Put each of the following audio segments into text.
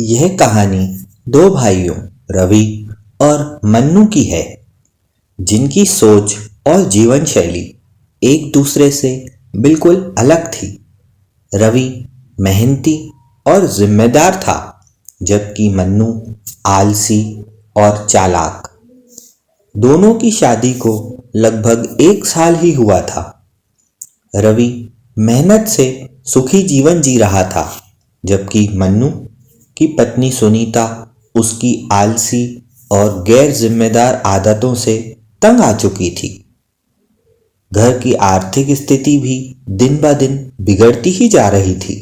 यह कहानी दो भाइयों रवि और मन्नू की है, जिनकी सोच और जीवन शैली एक दूसरे से बिल्कुल अलग थी। रवि मेहनती और जिम्मेदार था, जबकि मन्नू आलसी और चालाक। दोनों की शादी को लगभग 1 साल ही हुआ था। रवि मेहनत से सुखी जीवन जी रहा था, जबकि मन्नू की पत्नी सुनीता उसकी आलसी और गैर जिम्मेदार आदतों से तंग आ चुकी थी। घर की आर्थिक स्थिति भी दिन ब दिन बिगड़ती ही जा रही थी,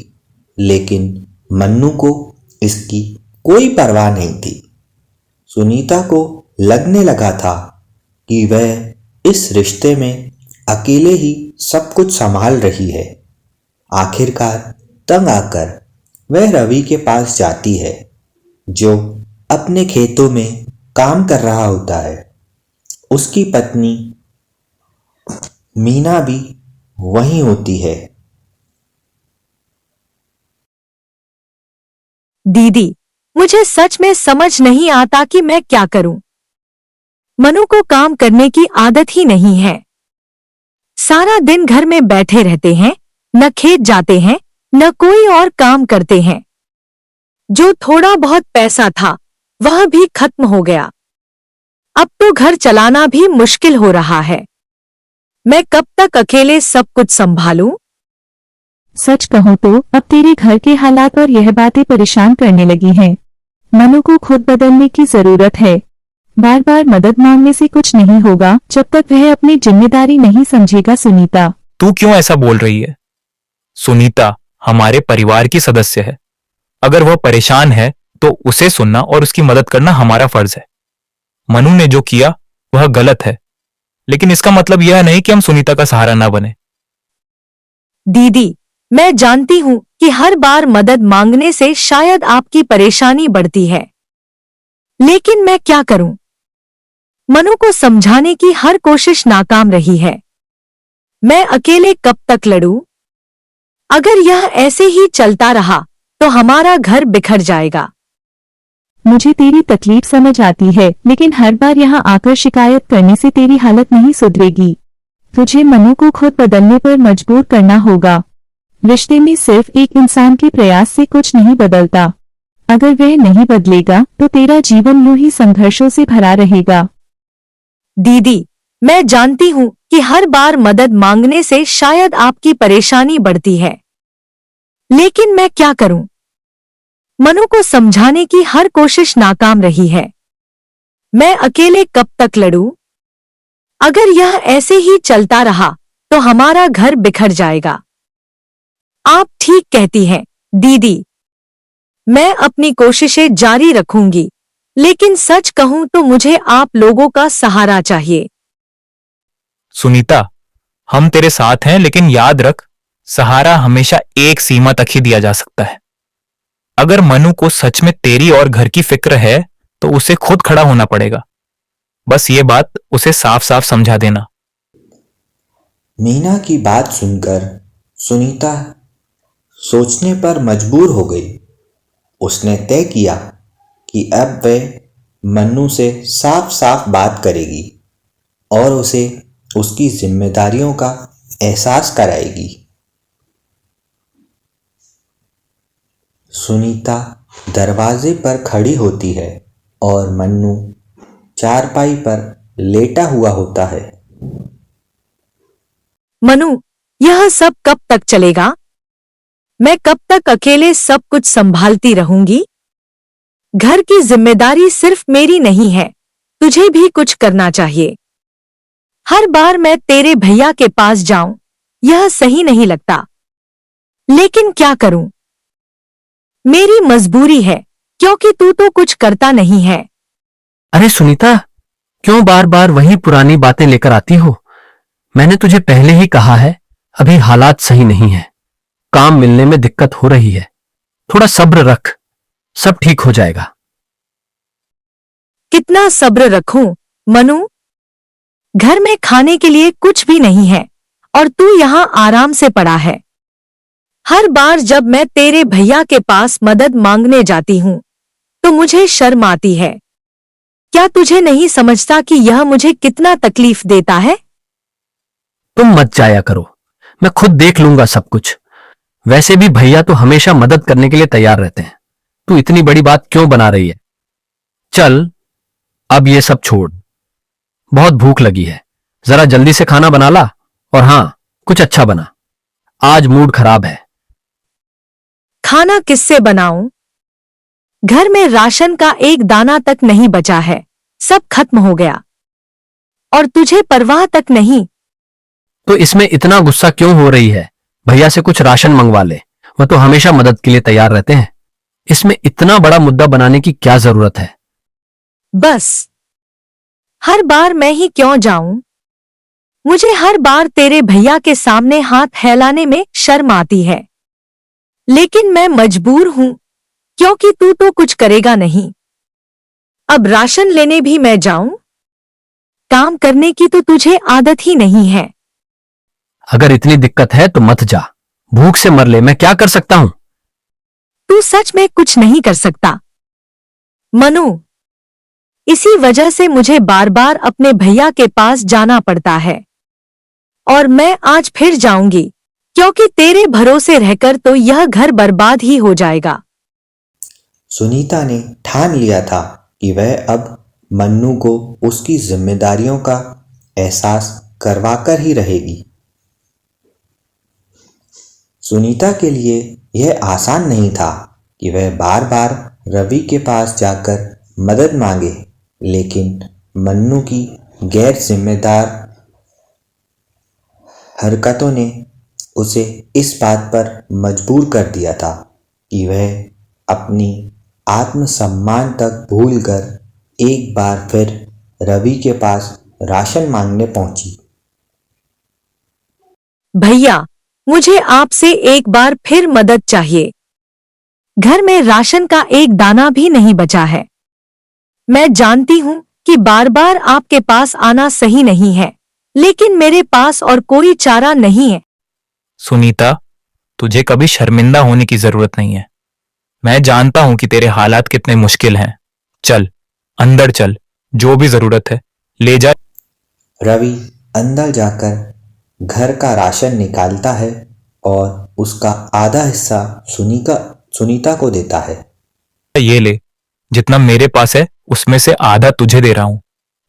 लेकिन मन्नू को इसकी कोई परवाह नहीं थी। सुनीता को लगने लगा था कि वह इस रिश्ते में अकेले ही सब कुछ संभाल रही है। आखिरकार तंग आकर वह रवि के पास जाती है, जो अपने खेतों में काम कर रहा होता है। उसकी पत्नी मीना भी वहीं होती है। दीदी, मुझे सच में समझ नहीं आता कि मैं क्या करूं। मनु को काम करने की आदत ही नहीं है। सारा दिन घर में बैठे रहते हैं, न खेत जाते हैं, न कोई और काम करते हैं। जो थोड़ा बहुत पैसा था, वह भी खत्म हो गया। अब तो घर चलाना भी मुश्किल हो रहा है। मैं कब तक अकेले सब कुछ संभालूं? सच कहूं तो अब तेरे घर के हालात और यह बातें परेशान करने लगी हैं। मनु को खुद बदलने की जरूरत है। बार बार मदद मांगने से कुछ नहीं होगा जब तक वह अपनी जिम्मेदारी नहीं समझेगा। सुनीता, तू क्यों ऐसा बोल रही है? सुनीता हमारे परिवार की सदस्य है। अगर वह परेशान है तो उसे सुनना और उसकी मदद करना हमारा फर्ज है। मनु ने जो किया वह गलत है, लेकिन इसका मतलब यह नहीं कि हम सुनीता का सहारा ना बने। दीदी, मैं जानती हूं कि हर बार मदद मांगने से शायद आपकी परेशानी बढ़ती है, लेकिन मैं क्या करूं? मनु को समझाने की हर कोशिश नाकाम रही है। मैं अकेले कब तक लड़ूं? अगर यह ऐसे ही चलता रहा तो हमारा घर बिखर जाएगा। मुझे तेरी तकलीफ समझ आती है, लेकिन हर बार यहाँ आकर शिकायत करने से तेरी हालत नहीं सुधरेगी। तुझे मनु को खुद बदलने पर मजबूर करना होगा। रिश्ते में सिर्फ एक इंसान के प्रयास से कुछ नहीं बदलता। अगर वह नहीं बदलेगा तो तेरा जीवन यूं ही संघर्षों से भरा रहेगा। दीदी, मैं जानती हूं कि हर बार मदद मांगने से शायद आपकी परेशानी बढ़ती है, लेकिन मैं क्या करूं? मनु को समझाने की हर कोशिश नाकाम रही है। मैं अकेले कब तक लड़ूं? अगर यह ऐसे ही चलता रहा तो हमारा घर बिखर जाएगा। आप ठीक कहती हैं, दीदी। मैं अपनी कोशिशें जारी रखूंगी, लेकिन सच कहूं तो मुझे आप लोगों का सहारा चाहिए। सुनीता, हम तेरे साथ हैं, लेकिन याद रख, सहारा हमेशा एक सीमा तक ही दिया जा सकता है। अगर मनु को सच में तेरी और घर की फिक्र है तो उसे खुद खड़ा होना पड़ेगा। बस ये बात उसे साफ साफ समझा देना। मीना की बात सुनकर सुनीता सोचने पर मजबूर हो गई। उसने तय किया कि अब वह मन्नू से साफ साफ बात करेगी और उसे उसकी जिम्मेदारियों का एहसास कराएगी। सुनीता दरवाजे पर खड़ी होती है और मन्नू चारपाई पर लेटा हुआ होता है। मनु, यह सब कब तक चलेगा? मैं कब तक अकेले सब कुछ संभालती रहूंगी? घर की जिम्मेदारी सिर्फ मेरी नहीं है, तुझे भी कुछ करना चाहिए। हर बार मैं तेरे भैया के पास जाऊं, यह सही नहीं लगता, लेकिन क्या करूं? मेरी मजबूरी है, क्योंकि तू तो कुछ करता नहीं है। अरे सुनीता, क्यों बार बार वही पुरानी बातें लेकर आती हो? मैंने तुझे पहले ही कहा है, अभी हालात सही नहीं है। काम मिलने में दिक्कत हो रही है। थोड़ा सब्र रख, सब ठीक हो जाएगा। कितना सब्र रखूं, मनु? घर में खाने के लिए कुछ भी नहीं है और तू यहाँ आराम से पड़ा है। हर बार जब मैं तेरे भैया के पास मदद मांगने जाती हूँ तो मुझे शर्म आती है। क्या तुझे नहीं समझता कि यह मुझे कितना तकलीफ देता है? तुम मत जाया करो, मैं खुद देख लूंगा सब कुछ। वैसे भी भैया तो हमेशा मदद करने के लिए तैयार रहते हैं। तू इतनी बड़ी बात क्यों बना रही है? चल, अब ये सब छोड़। बहुत भूख लगी है, जरा जल्दी से खाना बना ला। और हां, कुछ अच्छा बना, आज मूड खराब है। खाना किससे बनाऊं? घर में राशन का एक दाना तक नहीं बचा है, सब खत्म हो गया। और तुझे परवाह तक नहीं। तो इसमें इतना गुस्सा क्यों हो रही है? भैया से कुछ राशन मंगवा ले, वह तो हमेशा मदद के लिए तैयार रहते हैं। इसमें इतना बड़ा मुद्दा बनाने की क्या जरूरत है? बस, हर बार मैं ही क्यों जाऊं? मुझे हर बार तेरे भैया के सामने हाथ फैलाने में शर्म आती है। लेकिन मैं मजबूर हूं, क्योंकि तू तो कुछ करेगा नहीं। अब राशन लेने भी मैं जाऊं? काम करने की तो तुझे आदत ही नहीं है। अगर इतनी दिक्कत है तो मत जा, भूख से मर ले, मैं क्या कर सकता हूं? तू सच में कुछ नहीं कर सकता मनु। इसी वजह से मुझे बार बार अपने भैया के पास जाना पड़ता है। और मैं आज फिर जाऊंगी, क्योंकि तेरे भरोसे रहकर तो यह घर बर्बाद ही हो जाएगा। सुनीता ने ठान लिया था कि वह अब मन्नू को उसकी जिम्मेदारियों का एहसास करवाकर ही रहेगी। सुनीता के लिए यह आसान नहीं था कि वह बार बार रवि के पास जाकर मदद मांगे, लेकिन मन्नू की गैर जिम्मेदार हरकतों ने उसे इस बात पर मजबूर कर दिया था कि वह अपनी आत्मसम्मान तक भूलकर एक बार फिर रवि के पास राशन मांगने पहुंची। भैया, मुझे आपसे एक बार फिर मदद चाहिए। घर में राशन का एक दाना भी नहीं बचा है। मैं जानती हूं कि बार बार आपके पास आना सही नहीं है, लेकिन मेरे पास और कोई चारा नहीं है। सुनीता, तुझे कभी शर्मिंदा होने की जरूरत नहीं है। मैं जानता हूं कि तेरे हालात कितने मुश्किल हैं। चल, अंदर चल, जो भी जरूरत है ले जा। रवि अंदर जाकर घर का राशन निकालता है और उसका आधा हिस्सा सुनीता को देता है। ये ले, जितना मेरे पास है उसमें से आधा तुझे दे रहा हूं,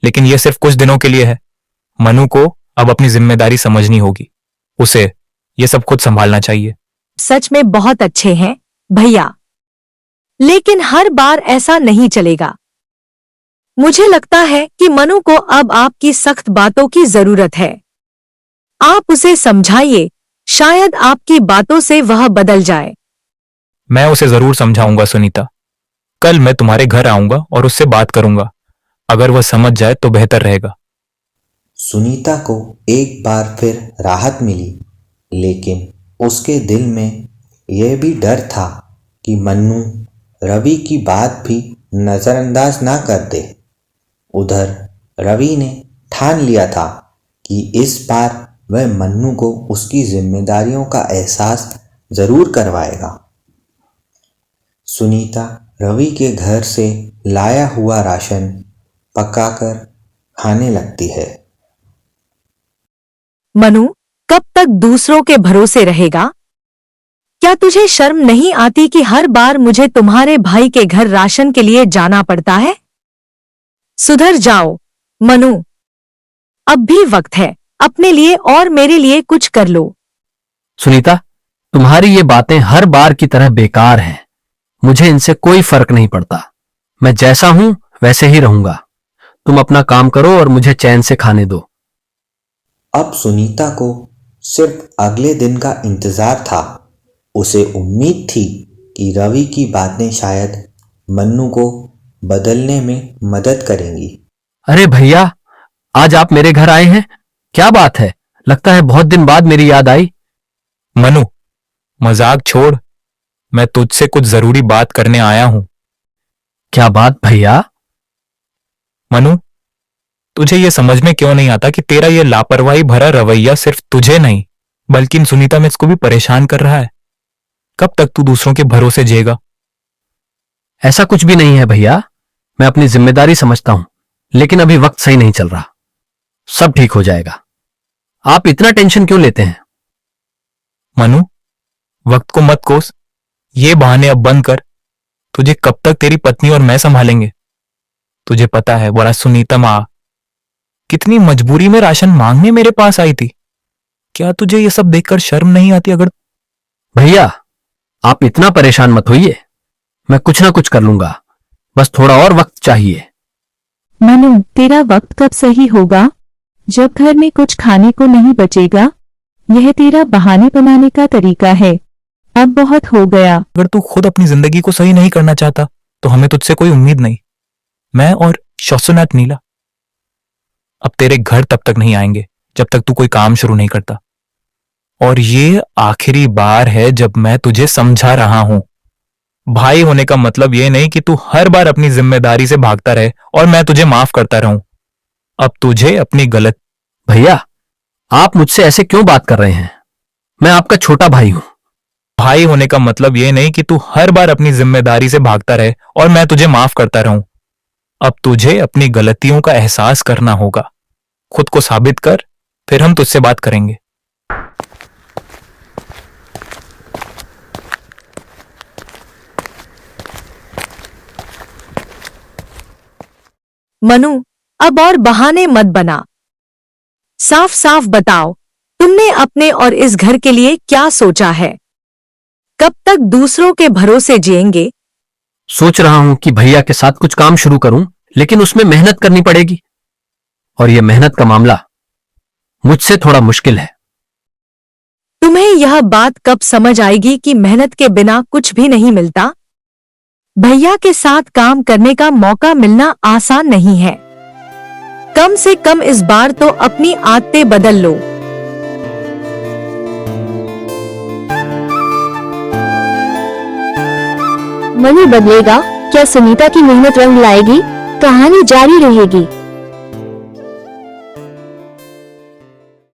लेकिन ये सिर्फ कुछ दिनों के लिए है। मनु को अब अपनी जिम्मेदारी समझनी होगी। उसे ये सब खुद संभालना चाहिए। सच में बहुत अच्छे हैं भैया, लेकिन हर बार ऐसा नहीं चलेगा। मुझे लगता है कि मनु को अब आपकी सख्त बातों की जरूरत है। आप उसे समझाइए, शायद आपकी बातों से वह बदल जाए। मैं उसे जरूर समझाऊंगा सुनीता। कल मैं तुम्हारे घर आऊंगा और उससे बात करूंगा। अगर वह समझ जाए तो बेहतर रहेगा। सुनीता को एक बार फिर राहत मिली, लेकिन उसके दिल में यह भी डर था कि मन्नू रवि की बात भी नजरअंदाज ना कर दे। उधर रवि ने ठान लिया था कि इस बार वह मन्नू को उसकी जिम्मेदारियों का एहसास जरूर करवाएगा। सुनीता रवि के घर से लाया हुआ राशन पकाकर खाने लगती है। मनु, कब तक दूसरों के भरोसे रहेगा? क्या तुझे शर्म नहीं आती कि हर बार मुझे तुम्हारे भाई के घर राशन के लिए जाना पड़ता है? सुधर जाओ मनु, अब भी वक्त है। अपने लिए और मेरे लिए कुछ कर लो। सुनीता, तुम्हारी ये बातें हर बार की तरह बेकार हैं। मुझे इनसे कोई फर्क नहीं पड़ता। मैं जैसा हूं वैसे ही रहूंगा। तुम अपना काम करो और मुझे चैन से खाने दो। अब सुनीता को सिर्फ अगले दिन का इंतजार था। उसे उम्मीद थी कि रवि की बातें शायद मन्नू को बदलने में मदद करेंगी। अरे भैया, आज आप मेरे घर आए हैं, क्या बात है? लगता है बहुत दिन बाद मेरी याद आई। मनु, मजाक छोड़, मैं तुझसे कुछ जरूरी बात करने आया हूं। क्या बात भैया? मनु, तुझे ये समझ में क्यों नहीं आता कि तेरा ये लापरवाही भरा रवैया सिर्फ तुझे नहीं बल्कि इन सुनीता मिस को भी परेशान कर रहा है? कब तक तू दूसरों के भरोसे जिएगा? ऐसा कुछ भी नहीं है भैया, मैं अपनी जिम्मेदारी समझता हूं, लेकिन अभी वक्त सही नहीं चल रहा। सब ठीक हो जाएगा। आप इतना टेंशन क्यों लेते हैं? मनु, वक्त को मत कोस। ये बहाने अब बंद कर। तुझे कब तक तेरी पत्नी और मैं संभालेंगे? तुझे पता है बड़ा सुनीता माँ कितनी मजबूरी में राशन मांगने मेरे पास आई थी। क्या तुझे ये सब देखकर शर्म नहीं आती? अगर भैया आप इतना परेशान मत होइए, मैं कुछ ना कुछ कर लूंगा, बस थोड़ा और वक्त चाहिए। मनु, तेरा वक्त कब सही होगा? जब घर में कुछ खाने को नहीं बचेगा? यह तेरा बहाने बनाने का तरीका है। अब बहुत हो गया। अगर तू खुद अपनी जिंदगी को सही नहीं करना चाहता तो हमें तुझसे कोई उम्मीद नहीं। मैं और शौसनाथ नीला अब तेरे घर तब तक नहीं आएंगे जब तक तू कोई काम शुरू नहीं करता। और ये आखिरी बार है जब मैं तुझे समझा रहा हूं। भाई होने का मतलब ये नहीं कि तू हर बार अपनी जिम्मेदारी से भागता रहे और मैं तुझे माफ करता रहूं। अब तुझे अपनी गलत भैया आप मुझसे ऐसे क्यों बात कर रहे हैं? मैं आपका छोटा भाई हूं। भाई होने का मतलब ये नहीं कि तू हर बार अपनी जिम्मेदारी से भागता रहे और मैं तुझे माफ करता रहूं। अब तुझे अपनी गलतियों का एहसास करना होगा। खुद को साबित कर, फिर हम तुझसे बात करेंगे। मनु, अब और बहाने मत बना। साफ साफ बताओ, तुमने अपने और इस घर के लिए क्या सोचा है? कब तक दूसरों के भरोसे जिएंगे? सोच रहा हूं कि भैया के साथ कुछ काम शुरू करूं, लेकिन उसमें मेहनत करनी पड़ेगी, और यह मेहनत का मामला मुझसे थोड़ा मुश्किल है। तुम्हें यह बात कब समझ आएगी कि मेहनत के बिना कुछ भी नहीं मिलता? भैया के साथ काम करने का मौका मिलना आसान नहीं है। कम से कम इस बार तो अपनी आदतें बदल लो। मनु बदलेगा? क्या सुनीता की मेहनत रंग लाएगी? कहानी जारी रहेगी।